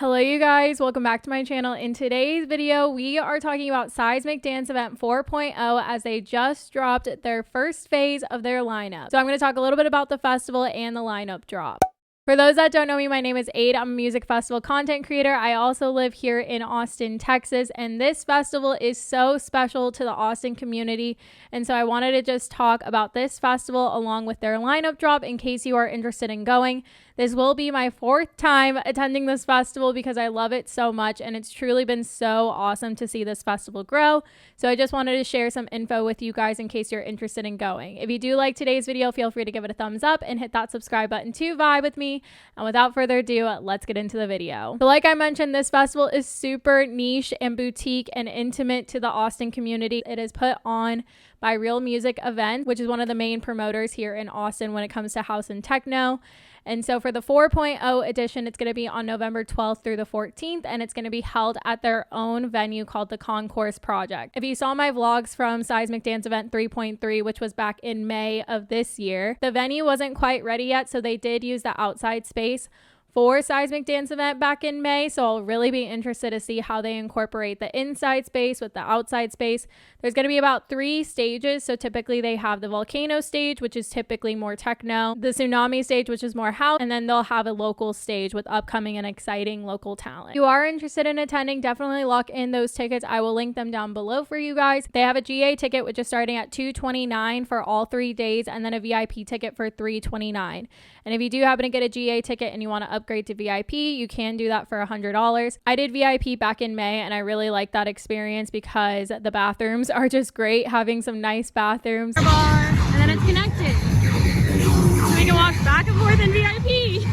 Hello you guys, welcome back to my channel. In today's video, we are talking about Seismic Dance Event 4.0 as they just dropped their first phase of their lineup. So I'm going to talk a little bit about the festival and the lineup drop. For those that don't know me, my name is Aid. I'm a music festival content creator. I also live here in Austin, Texas, and this festival is so special to the Austin community. And so I wanted to just talk about this festival along with their lineup drop in case you are interested in going. This will be my fourth time attending this festival because I love it so much, and it's truly been so awesome to see this festival grow. So I just wanted to share some info with you guys in case you're interested in going. If you do like today's video, feel free to give it a thumbs up and hit that subscribe button to vibe with me. And without further ado, let's get into the video. So like I mentioned, this festival is super niche and boutique and intimate to the Austin community. It is put on by Real Music Event, which is one of the main promoters here in Austin when it comes to house and techno. And so for the 4.0 edition, it's going to be on November 12th through the 14th, and it's going to be held at their own venue called the Concourse Project. If you saw my vlogs from Seismic Dance Event 3.3, which was back in May of this year, the venue wasn't quite ready yet, so they did use the outside space for Seismic Dance Event back in May. So I'll really be interested to see how they incorporate the inside space with the outside space. There's going to be about 3 stages. So typically they have the volcano stage, which is typically more techno, the tsunami stage, which is more house, and then they'll have a local stage with upcoming and exciting local talent. If you are interested in attending, definitely lock in those tickets. I will link them down below for you guys. They have a GA ticket, which is starting at $229 for all 3 days, and then a VIP ticket for $329. And if you do happen to get a GA ticket and you want to upgrade to VIP, you can do that for $100. I did VIP back in May, and I really liked that experience because the bathrooms are just great, having some nice bathrooms. Bar, and then it's connected. So we can walk back and forth in VIP.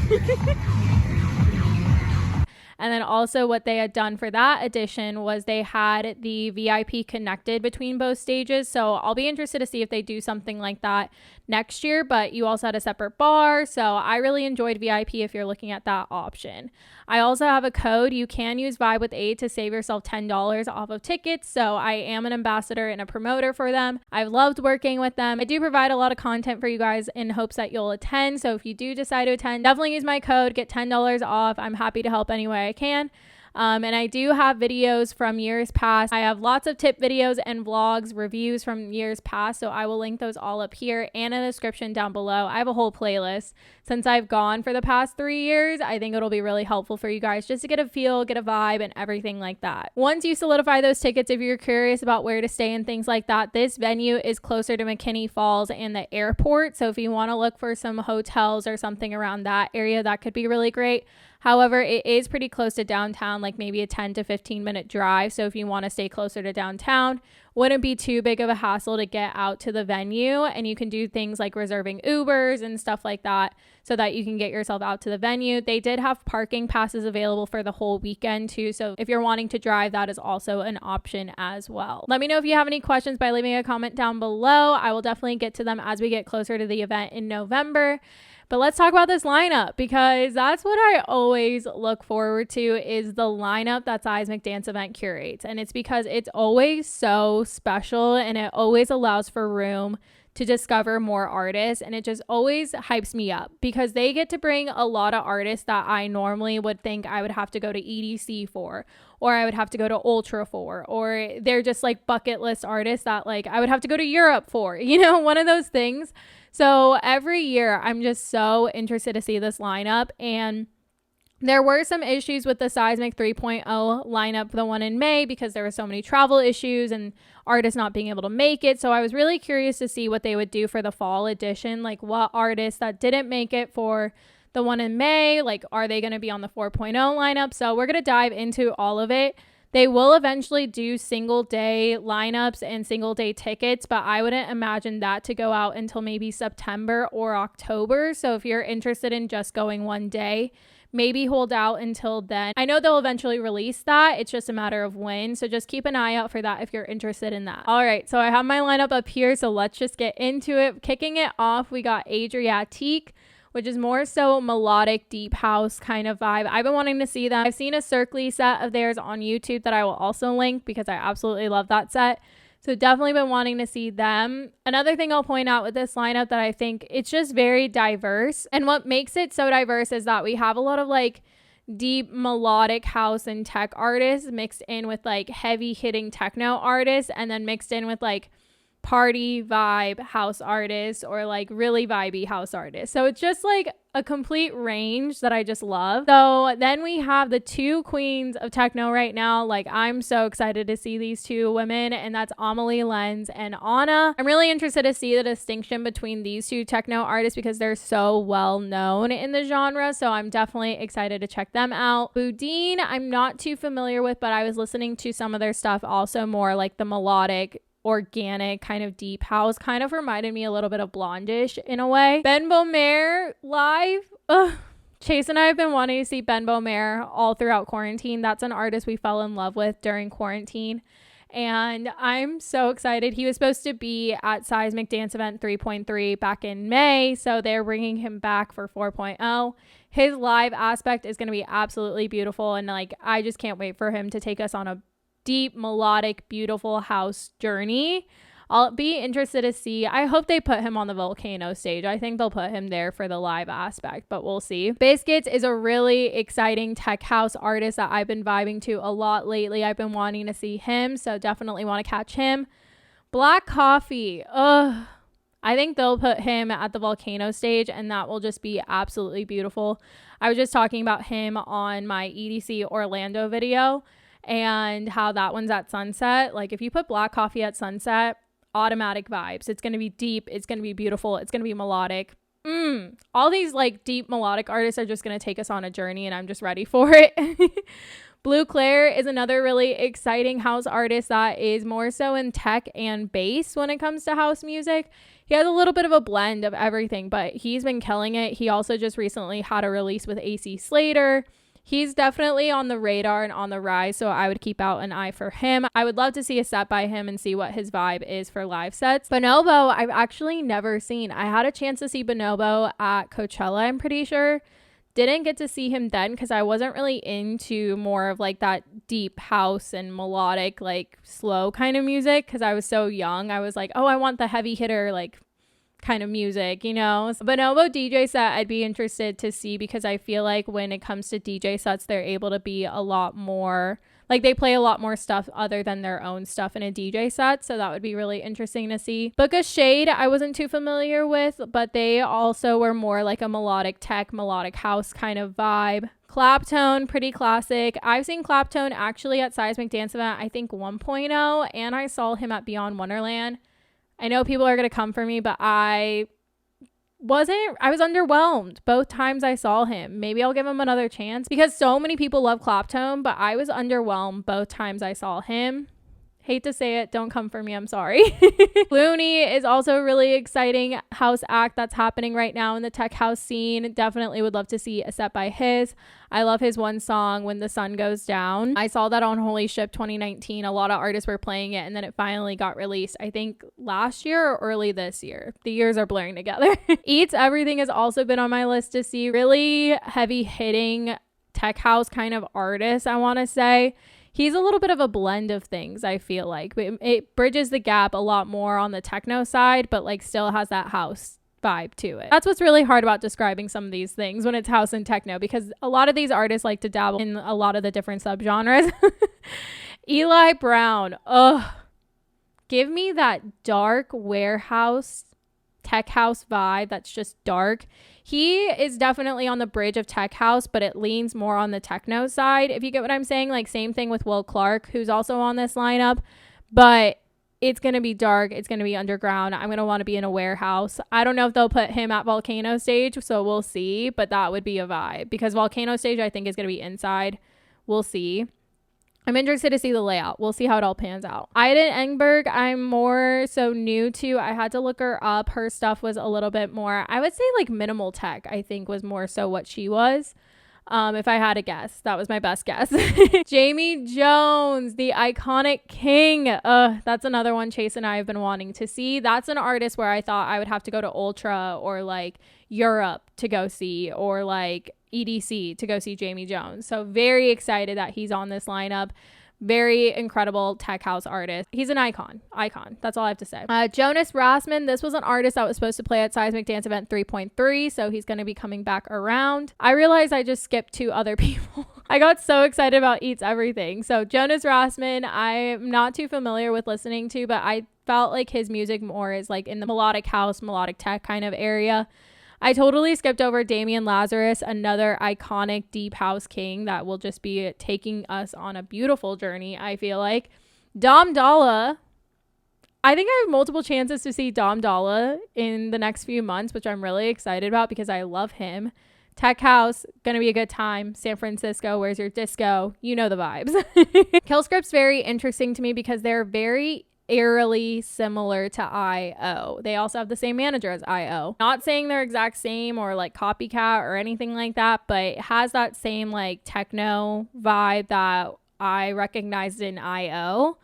And then also what they had done for that edition was they had the VIP connected between both stages. So I'll be interested to see if they do something like that next year, but you also had a separate bar. So I really enjoyed VIP if you're looking at that option. I also have a code. You can use Vibe with Aid to save yourself $10 off of tickets. So I am an ambassador and a promoter for them. I've loved working with them. I do provide a lot of content for you guys in hopes that you'll attend. So if you do decide to attend, definitely use my code, get $10 off. I'm happy to help any way I can. And I do have videos from years past. I have lots of tip videos and vlogs, reviews from years past. So I will link those all up here and in the description down below. I have a whole playlist. Since I've gone for the past 3 years, I think it'll be really helpful for you guys just to get a feel, get a vibe, and everything like that. Once you solidify those tickets, if you're curious about where to stay and things like that, this venue is closer to McKinney Falls and the airport. So if you want to look for some hotels or something around that area, that could be really great. However, it is pretty close to downtown, like maybe a 10 to 15 minute drive. So if you want to stay closer to downtown, wouldn't be too big of a hassle to get out to the venue, and you can do things like reserving Ubers and stuff like that so that you can get yourself out to the venue. They did have parking passes available for the whole weekend too. So if you're wanting to drive, that is also an option as well. Let me know if you have any questions by leaving a comment down below. I will definitely get to them as we get closer to the event in November. But let's talk about this lineup, because that's what I always look forward to, is the lineup that Seismic Dance Event curates. And it's because it's always so special, and it always allows for room to discover more artists, and it just always hypes me up because they get to bring a lot of artists that I normally would think I would have to go to EDC for, or I would have to go to Ultra for, or they're just like bucket list artists that like I would have to go to Europe for, you know, one of those things. So every year I'm just so interested to see this lineup, and there were some issues with the Seismic 3.0 lineup, the one in May, because there were so many travel issues and artists not being able to make it. So I was really curious to see what they would do for the fall edition, like what artists that didn't make it for the one in May, like are they going to be on the 4.0 lineup? So we're going to dive into all of it. They will eventually do single day lineups and single day tickets, but I wouldn't imagine that to go out until maybe September or October. So if you're interested in just going one day, maybe hold out until then. I know they'll eventually release that. It's just a matter of when. So just keep an eye out for that if you're interested in that. All right, so I have my lineup up here. So let's just get into it. Kicking it off, we got Adriatique, which is more so melodic, deep house kind of vibe. I've been wanting to see them. I've seen a Circly set of theirs on YouTube that I will also link because I absolutely love that set. So definitely been wanting to see them. Another thing I'll point out with this lineup that I think it's just very diverse. And what makes it so diverse is that we have a lot of like deep melodic house and tech artists mixed in with like heavy hitting techno artists, and then mixed in with like party vibe house artists or like really vibey house artists. So it's just like a complete range that I just love. So then we have the two queens of techno right now. Like, I'm so excited to see these two women, and that's Amelie Lenz and Anna. I'm really interested to see the distinction between these two techno artists because they're so well known in the genre. So I'm definitely excited to check them out. Boudin, I'm not too familiar with, but I was listening to some of their stuff, also more like the melodic, organic kind of deep house, kind of reminded me a little bit of Blondish in a way. Ben Beaumer live. Chase and I have been wanting to see Ben Beaumer all throughout quarantine. That's an artist we fell in love with during quarantine, and I'm so excited. He was supposed to be at Seismic Dance Event 3.3 back in May, so they're bringing him back for 4.0. His live aspect is going to be absolutely beautiful, and like, I just can't wait for him to take us on a deep, melodic, beautiful house journey. I'll be interested to see. I hope they put him on the Volcano stage. I think they'll put him there for the live aspect, but we'll see. Biscuits is a really exciting tech house artist that I've been vibing to a lot lately. I've been wanting to see him, so definitely want to catch him. Black Coffee. I think they'll put him at the Volcano stage, and that will just be absolutely beautiful. I was just talking about him on my EDC Orlando video, and how that one's at sunset. Like, if you put Black Coffee at sunset, automatic vibes. It's going to be deep. It's going to be beautiful. It's going to be melodic. All these like deep melodic artists are just going to take us on a journey, and I'm just ready for it. Blue Claire is another really exciting house artist that is more so in tech and bass when it comes to house music. He has a little bit of a blend of everything, but he's been killing it. He also just recently had a release with AC Slater. He's definitely on the radar and on the rise, so I would keep out an eye for him. I would love to see a set by him and see what his vibe is for live sets. Bonovo, I've actually never seen. I had a chance to see Bonovo at Coachella, I'm pretty sure. Didn't get to see him then because I wasn't really into more of like that deep house and melodic, like slow kind of music because I was so young. I was like, oh, I want the heavy hitter, like kind of music, you know. Bonovo DJ set I'd be interested to see because I feel like when it comes to DJ sets, they're able to be a lot more like, they play a lot more stuff other than their own stuff in a DJ set, so that would be really interesting to see. Book of Shade I wasn't too familiar with, but they also were more like a melodic tech, melodic house kind of vibe. Claptone, pretty classic. I've seen Claptone actually at Seismic Dance Event, I think 1.0, and I saw him at Beyond Wonderland. I know people are going to come for me, but I was underwhelmed both times I saw him. Maybe I'll give him another chance because so many people love Claptone, but I was underwhelmed both times I saw him. Hate to say it, don't come for me, I'm sorry. Looney is also a really exciting house act that's happening right now in the tech house scene. Definitely would love to see a set by his. I love his one song, When the Sun Goes Down. I saw that on Holy Ship 2019. A lot of artists were playing it, and then it finally got released, I think last year or early this year. The years are blurring together. Eats Everything has also been on my list to see. Really heavy hitting tech house kind of artist, I want to say. He's a little bit of a blend of things, I feel like. It bridges the gap a lot more on the techno side, but like still has that house vibe to it. That's what's really hard about describing some of these things when it's house and techno, because a lot of these artists like to dabble in a lot of the different subgenres. Eli Brown. Give me that dark warehouse tech house vibe that's just dark. He is definitely on the bridge of tech house, but it leans more on the techno side, if you get what I'm saying. Like, same thing with Will Clark, who's also on this lineup, but it's going to be dark. It's going to be underground. I'm going to want to be in a warehouse. I don't know if they'll put him at Volcano stage, so we'll see, but that would be a vibe because Volcano stage I think is going to be inside. We'll see. I'm interested to see the layout. We'll see how it all pans out. Ida Engberg, I'm more so new to. I had to look her up. Her stuff was a little bit more, I would say like minimal tech, I think was more so what she was. If I had a guess, that was my best guess. Jamie Jones, the iconic king. That's another one Chase and I have been wanting to see. That's an artist where I thought I would have to go to Ultra or like Europe to go see, or like EDC to go see Jamie Jones. So very excited that he's on this lineup. Very incredible tech house artist. He's an icon. That's all I have to say. Jonas Rossman, this was an artist that was supposed to play at Seismic Dance Event 3.3, so he's going to be coming back around. I realized I just skipped 2 other people. I got so excited about Eats Everything. So Jonas Rossman, I'm not too familiar with listening to, but I felt like his music more is like in the melodic house, melodic tech kind of area. I totally skipped over Damian Lazarus, another iconic deep house king that will just be taking us on a beautiful journey, I feel like. Dom Dalla. I think I have multiple chances to see Dom Dalla in the next few months, which I'm really excited about because I love him. Tech house, gonna be a good time. San Francisco, where's your disco? You know the vibes. Killscript's very interesting to me because they're very eerily similar to IO. They also have the same manager as IO. Not saying they're exact same or like copycat or anything like that, but it has that same like techno vibe that I recognized in IO.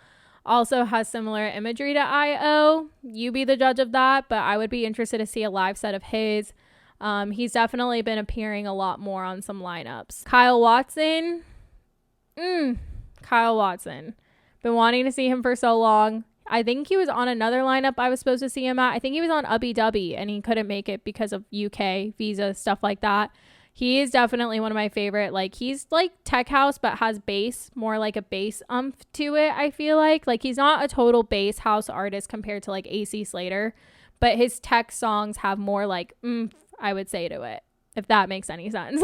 Also has similar imagery to IO. You be the judge of that, but I would be interested to see a live set of his. He's definitely been appearing a lot more on some lineups. Kyle Watson. Kyle Watson. Been wanting to see him for so long. I think he was on another lineup I was supposed to see him at. I think he was on Ubby Dubby and he couldn't make it because of UK visa, stuff like that. He is definitely one of my favorite. Like, he's like tech house, but has bass, more like a bass umph to it, I feel like. Like, he's not a total bass house artist compared to like AC Slater, but his tech songs have more like I would say to it, if that makes any sense.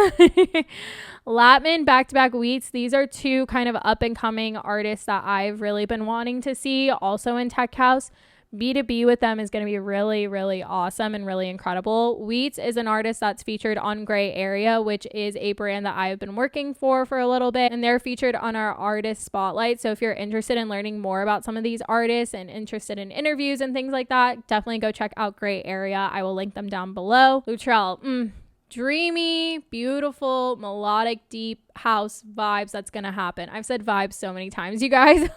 Latman, back-to-back Wheats. These are 2 kind of up-and-coming artists that I've really been wanting to see also in tech house. B2B with them is going to be really, really awesome and really incredible. Wheats is an artist that's featured on Gray Area, which is a brand that I've been working for a little bit, and they're featured on our artist spotlight. So if you're interested in learning more about some of these artists and interested in interviews and things like that, definitely go check out Gray Area. I will link them down below. Lutrell, dreamy, beautiful, melodic, deep house vibes. That's gonna happen. I've said vibes so many times, you guys.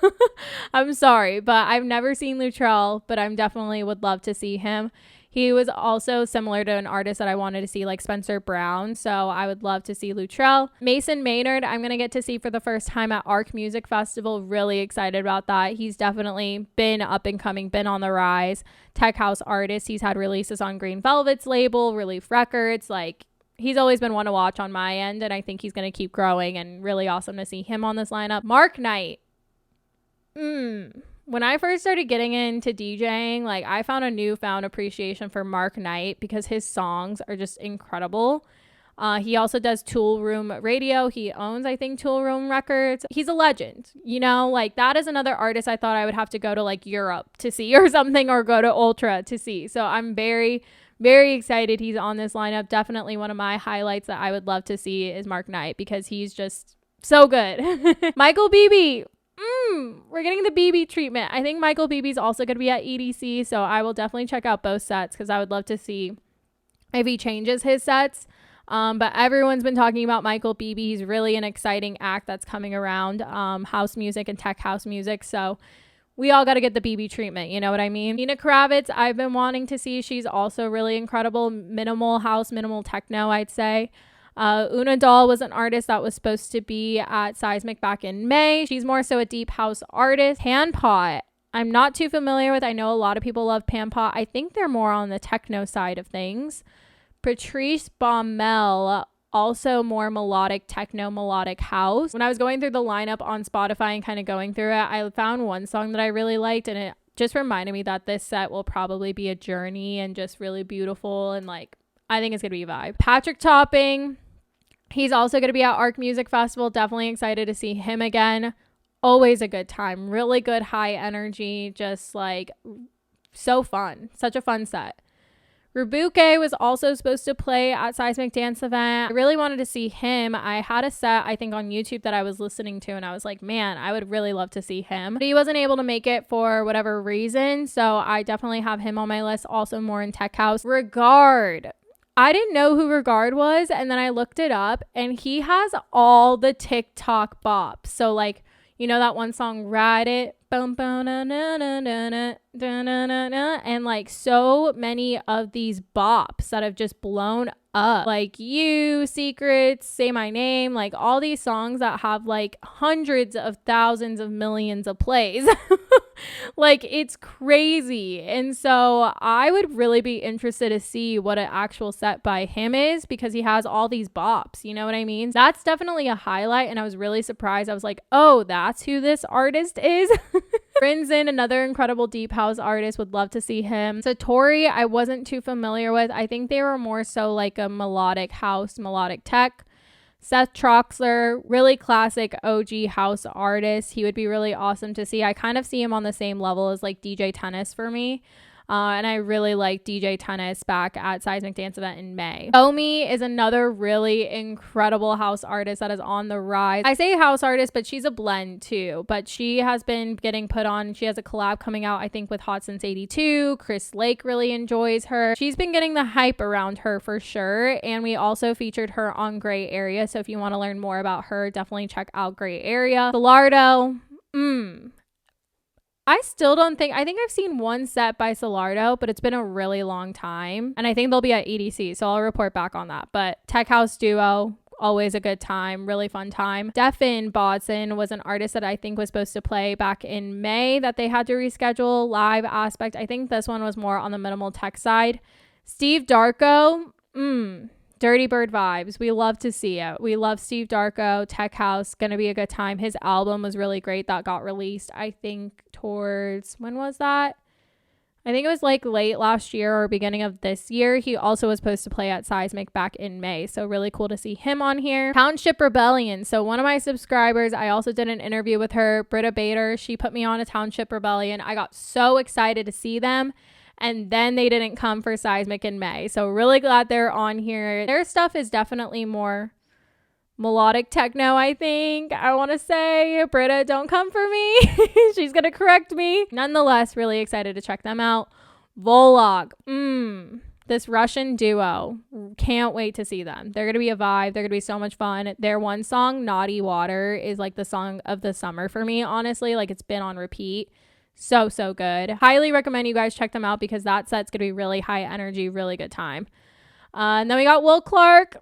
I'm sorry, but I've never seen Lutrell, but I'm definitely would love to see him. He was also similar to an artist that I wanted to see, like Spencer Brown, so I would love to see Lutrell. Mason Maynard, I'm gonna get to see for the first time at Arc Music Festival. Really excited about that. He's definitely been up and coming, been on the rise. Tech house artist. He's had releases on Green Velvet's label, Relief Records. Like, he's always been one to watch on my end, and I think he's gonna keep growing, and really awesome to see him on this lineup. Mark Knight. When I first started getting into DJing, like, I found a newfound appreciation for Mark Knight because his songs are just incredible. He also does Tool Room Radio. He owns, I think, Tool Room Records. He's a legend, you know, like, that is another artist I thought I would have to go to like Europe to see or something, or go to Ultra to see. So I'm very, very excited he's on this lineup. Definitely one of my highlights that I would love to see is Mark Knight because he's just so good. Michael Beebe. We're getting the Beebe treatment. I think Michael Beebe's also going to be at EDC, so I will definitely check out both sets because I would love to see if he changes his sets. But everyone's been talking about Michael Beebe. He's really an exciting act that's coming around house music and tech house music, so we all got to get the Beebe treatment, you know what I mean? Nina Kravitz, I've been wanting to see. She's also really incredible. Minimal house, minimal techno, I'd say. Una Doll was an artist that was supposed to be at Seismic back in May. She's more so a deep house artist. Panpot, I'm not too familiar with. I know a lot of people love Panpot. I think they're more on the techno side of things. Patrice Baumel, also more melodic techno, melodic house. When I was going through the lineup on Spotify and kind of going through it, I found one song that I really liked, and it just reminded me that this set will probably be a journey and just really beautiful, and like, I think it's gonna be a vibe. Patrick Topping, he's also gonna be at Arc Music Festival. Definitely excited to see him again. Always a good time. Really good high energy. Just like so fun. Such a fun set. Rubuke was also supposed to play at Seismic Dance Event. I really wanted to see him. I had a set, I think, on YouTube that I was listening to, and I was like, man, I would really love to see him. But he wasn't able to make it for whatever reason, so I definitely have him on my list. Also more in tech house. Regard. I didn't know who Regard was, and then I looked it up, and he has all the TikTok bops. So, like, You know that one song, Ride It, boom, boom, na, na, na, na, na, na, na, na, and like so many of these bops that have just blown up, like You, Secrets, Say My Name, like all these songs that have like hundreds of thousands of millions of plays. Like it's crazy. And so I would really be interested to see what an actual set by him is, because he has all these bops, you know what I mean? That's definitely a highlight, and I was really surprised. I was like, oh, that's who this artist is. Rinzin, another incredible deep house artist, would love to see him. Satori, I wasn't too familiar with. I think they were more so like a melodic house, melodic tech. Seth Troxler, really classic OG house artist. He would be really awesome to see. I kind of see him on the same level as like DJ Tennis for me. And I really like DJ Tennis back at Seismic Dance Event in May. Omi is another really incredible house artist that is on the rise. I say house artist, but she's a blend too. But she has been getting put on. She has a collab coming out, I think, with Hot Since 82. Chris Lake really enjoys her. She's been getting the hype around her for sure. And we also featured her on Gray Area. So if you want to learn more about her, definitely check out Gray Area. Solardo, I still don't think, I think I've seen one set by Solardo, but it's been a really long time. And I think they'll be at EDC, so I'll report back on that. But Tech House Duo, always a good time, really fun time. Stefan Botson was an artist that I think was supposed to play back in May that they had to reschedule. Live aspect, I think this one was more on the minimal tech side. Steve Darko, Dirty Bird vibes. We love to see it. We love Steve Darko. Tech House, gonna be a good time. His album was really great that got released, I think towards, when was that? I think it was like late last year or beginning of this year. He also was supposed to play at Seismic back in May. So really cool to see him on here. Township Rebellion. So one of my subscribers, I also did an interview with her, Britta Bader. She put me on a Township Rebellion. I got so excited to see them. And then they didn't come for Seismic in May. So really glad they're on here. Their stuff is definitely more melodic techno, I think. I want to say, Britta, don't come for me. She's going to correct me. Nonetheless, really excited to check them out. Volog. This Russian duo. Can't wait to see them. They're going to be a vibe. They're going to be so much fun. Their one song, Naughty Water, is like the song of the summer for me, honestly. Like it's been on repeat. So good. Highly recommend you guys check them out, because that set's gonna be really high energy, really good time. And then we got Will Clark.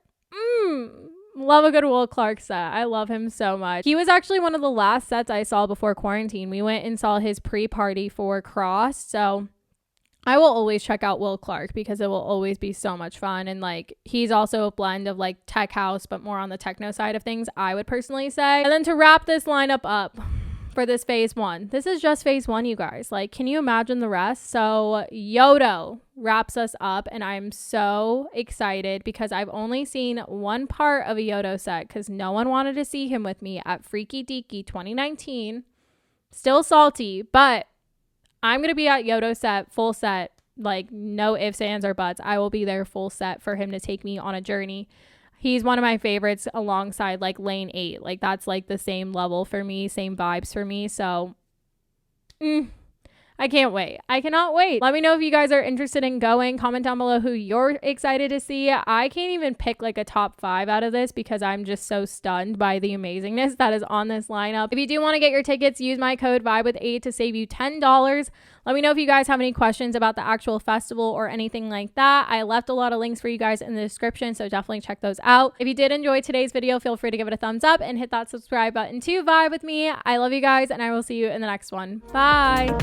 Love a good Will Clark set. I love him so much. He was actually one of the last sets I saw before quarantine. We went and saw his pre-party for Cross. So I will always check out Will Clark, because it will always be so much fun. And like, he's also a blend of like tech house, but more on the techno side of things, I would personally say. And then to wrap this lineup up for this phase one, this is just phase one, you guys. Like, can you imagine the rest? So Yodo wraps us up, and I'm so excited because I've only seen one part of a Yodo set because no one wanted to see him with me at Freaky Deaky 2019. Still salty, but I'm gonna be at Yodo set, full set, like no ifs, ands, or buts. I will be there full set for him to take me on a journey. He's one of my favorites alongside like Lane 8. Like that's like the same level for me, same vibes for me. So I can't wait. I cannot wait. Let me know if you guys are interested in going. Comment down below who you're excited to see. I can't even pick like a top 5 out of this because I'm just so stunned by the amazingness that is on this lineup. If you do want to get your tickets, use my code VIBE-WITH8 to save you $10. Let me know if you guys have any questions about the actual festival or anything like that. I left a lot of links for you guys in the description, so definitely check those out. If you did enjoy today's video, feel free to give it a thumbs up and hit that subscribe button to vibe with me. I love you guys, and I will see you in the next one. Bye.